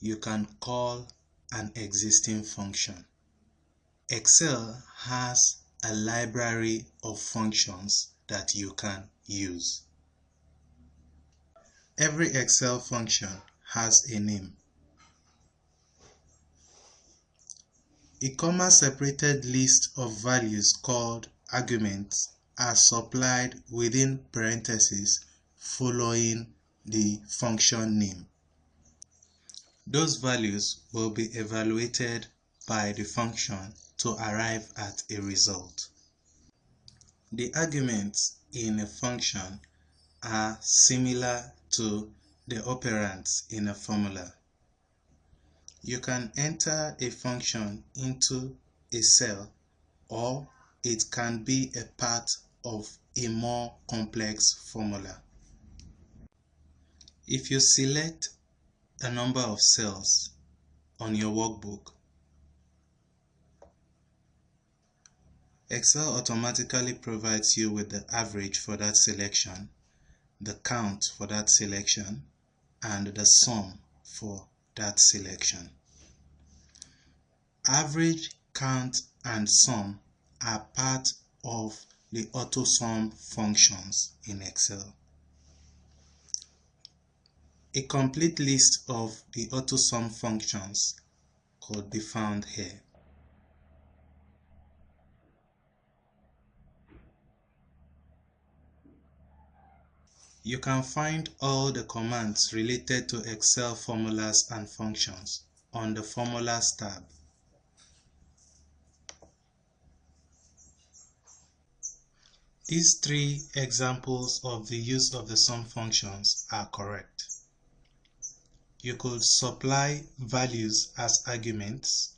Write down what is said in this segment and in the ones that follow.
you can call an existing function. Excel has a library of functions that you can use. Every Excel function has a name. A comma-separated list of values called arguments are supplied within parentheses following the function name. Those values will be evaluated by the function to arrive at a result. The arguments in a function are similar to the operands in a formula. You can enter a function into a cell, or it can be a part of a more complex formula. If you select a number of cells on your workbook, Excel automatically provides you with the average for that selection, the count for that selection, and the sum for that selection. Average, count, and sum are part of the AutoSum functions in Excel. A complete list of the AutoSum functions could be found here. You can find all the commands related to Excel formulas and functions on the Formulas tab. These three examples of the use of the sum functions are correct. You could supply values as arguments,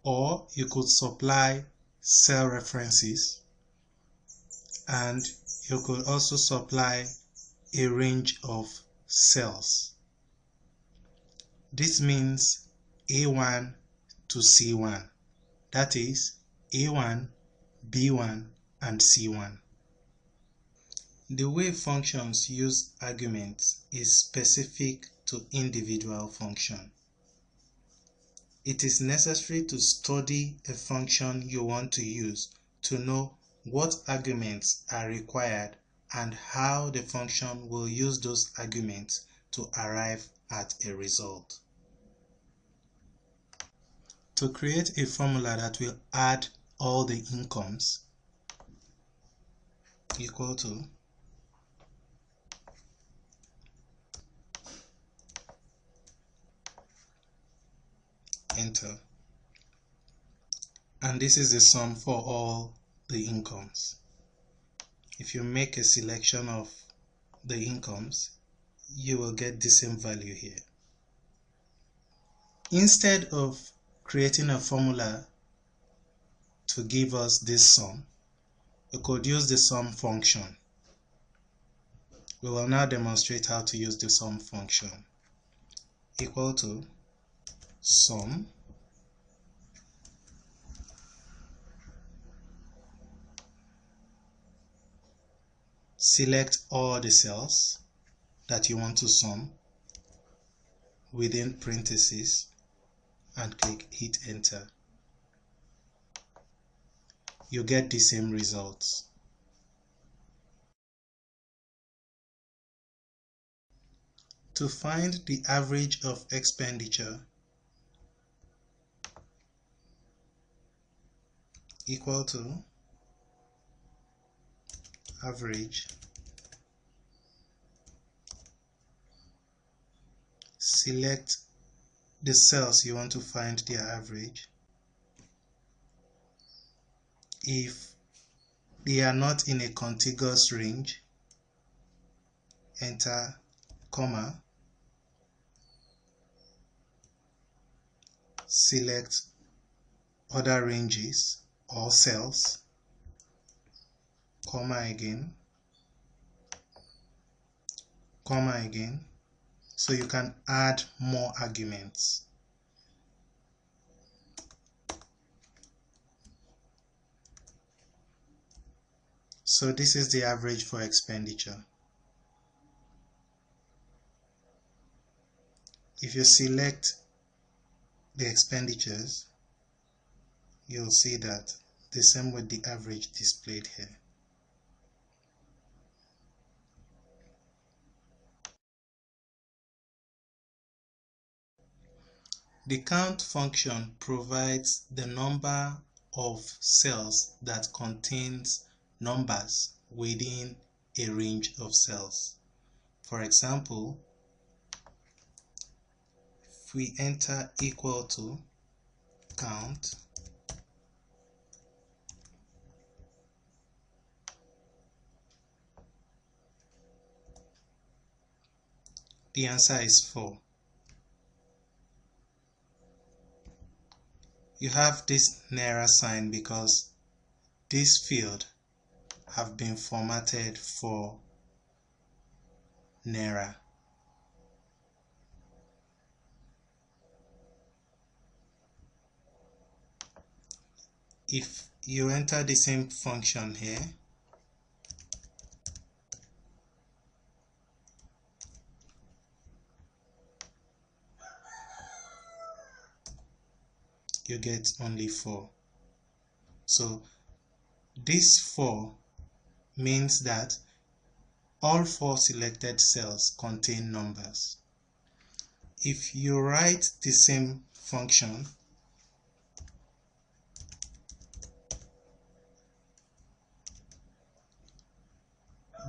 or you could supply cell references, and you could also supply a range of cells. This means A1 to C1, that is A1, B1, and C1. The way functions use arguments is specific to individual function. It is necessary to study a function you want to use to know what arguments are required and how the function will use those arguments to arrive at a result. To create a formula that will add all the incomes, equal to enter, and this is the sum for all the incomes. If you make a selection of the incomes, you will get the same value here. Instead of creating a formula to give us this sum, we could use the sum function. We will now demonstrate how to use the sum function. Equal to sum select all the cells that you want to sum within parentheses and hit enter. You get the same results. To find the average of expenditure, equal to average select the cells you want to find their average. If they are not in a contiguous range, enter comma, select other ranges or cells, comma again, so you can add more arguments. So this is the average for expenditure. If you select the expenditures, you'll see that the same with the average displayed here. The count function provides the number of cells that contains numbers within a range of cells. For example, if we enter equal to count, the answer is 4. You have this Naira sign because this field have been formatted for Naira. If you enter the same function here, you get only 4. So this 4 means that all 4 selected cells contain numbers. If you write the same function,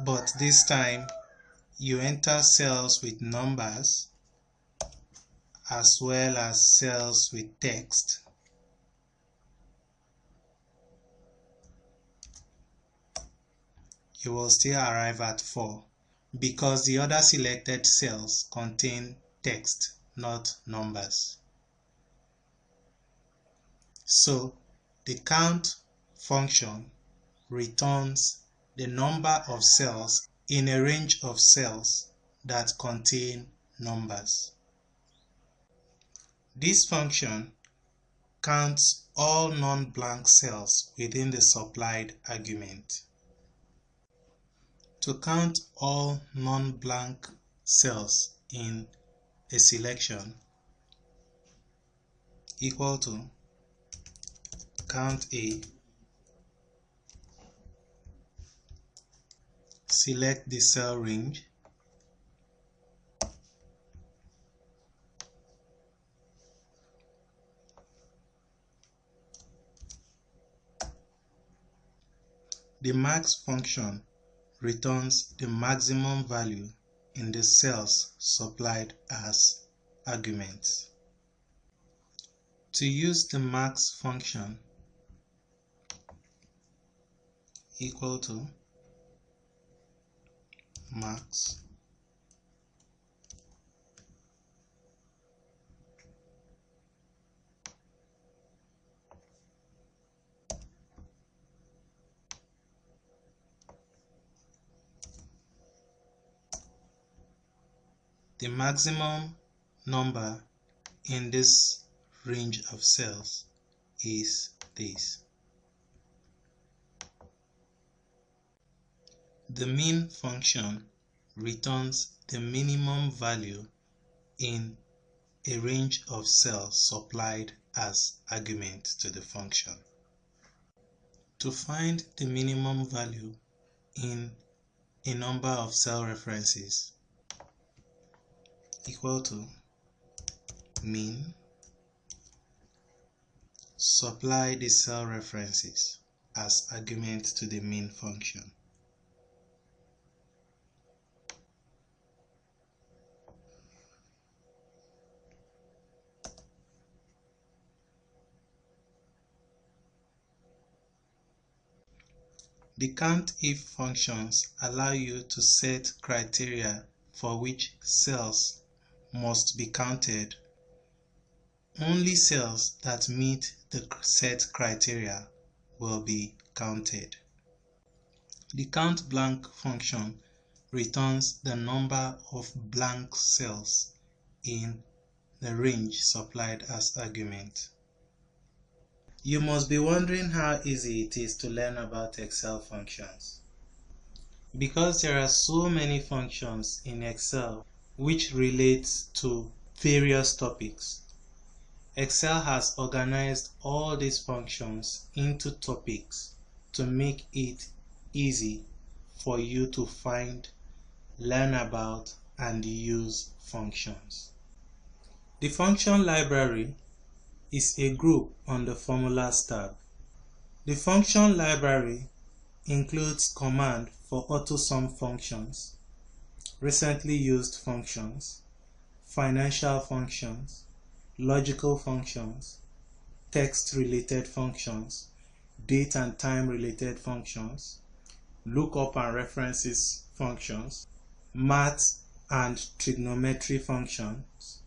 but this time you enter cells with numbers as well as cells with text, you will still arrive at 4 because the other selected cells contain text, not numbers. So the count function returns the number of cells in a range of cells that contain numbers. This function counts all non-blank cells within the supplied argument. To count all non-blank cells in a selection, equal to count A, select the cell range, the max function returns the maximum value in the cells supplied as arguments. To use the max function, equal to max the maximum number in this range of cells is this. The min function returns the minimum value in a range of cells supplied as argument to the function. To find the minimum value in a number of cell references, equal to min, supply the cell references as argument to the min function. The COUNTIF functions allow you to set criteria for which cells must be counted. Only cells that meet the set criteria will be counted. The COUNTBLANK function returns the number of blank cells in the range supplied as argument. You must be wondering how easy it is to learn about Excel functions. Because there are so many functions in Excel which relate to various topics. Excel has organized all these functions into topics to make it easy for you to find, learn about, and use functions. The function library is a group on the Formulas tab. The function library includes command for AutoSum functions, recently used functions, financial functions, logical functions, text-related functions, date and time related functions, lookup and references functions, math and trigonometry functions,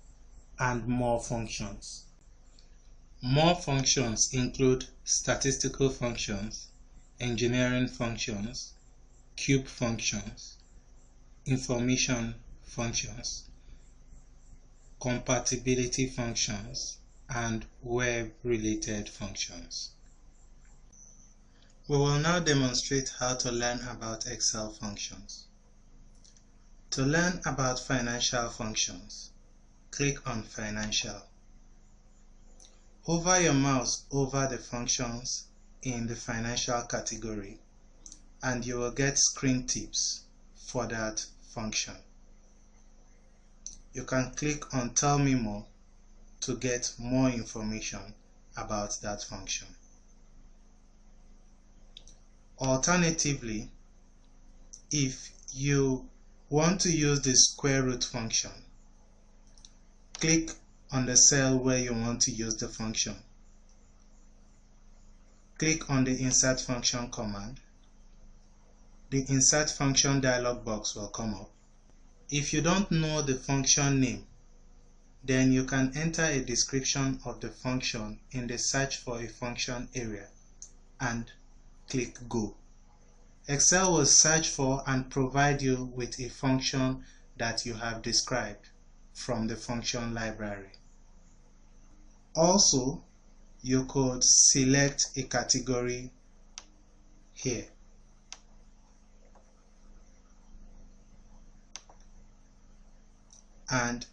and more functions. More functions include statistical functions, engineering functions, cube functions, information functions, compatibility functions, and web-related functions. We will now demonstrate how to learn about Excel functions. To learn about financial functions, click on Financial. Hover your mouse over the functions in the financial category and you will get screen tips for that function. You can click on Tell Me More to get more information about that function. Alternatively, if you want to use the square root function, click on the cell where you want to use the function. Click on the Insert Function command. The Insert Function dialog box will come up. If you don't know the function name, then you can enter a description of the function in the Search for a Function area and click Go. Excel will search for and provide you with a function that you have described from the function library. Also, you could select a category here. And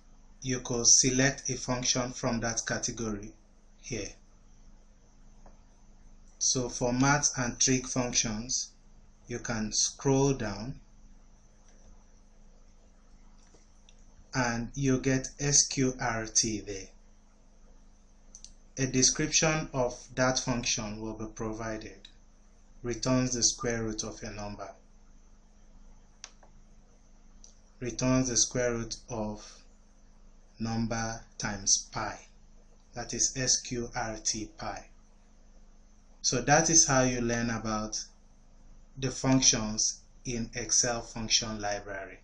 you could select a function from that category here. So for math and trig functions, you can scroll down and you get SQRT there. A description of that function will be provided. Returns the square root of a number. Returns the square root of number times pi. That is SQRT pi. So that is how you learn about the functions in Excel function library.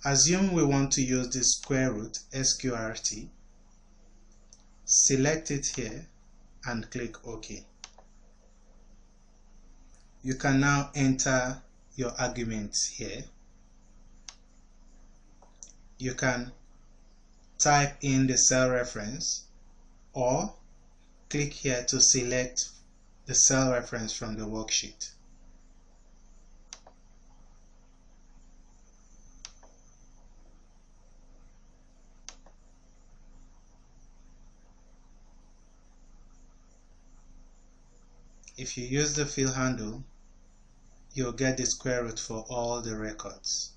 Assume we want to use the square root SQRT. Select it here and click OK. You can now enter your arguments here. You can type in the cell reference or click here to select the cell reference from the worksheet. If you use the fill handle, you'll get the square root for all the records.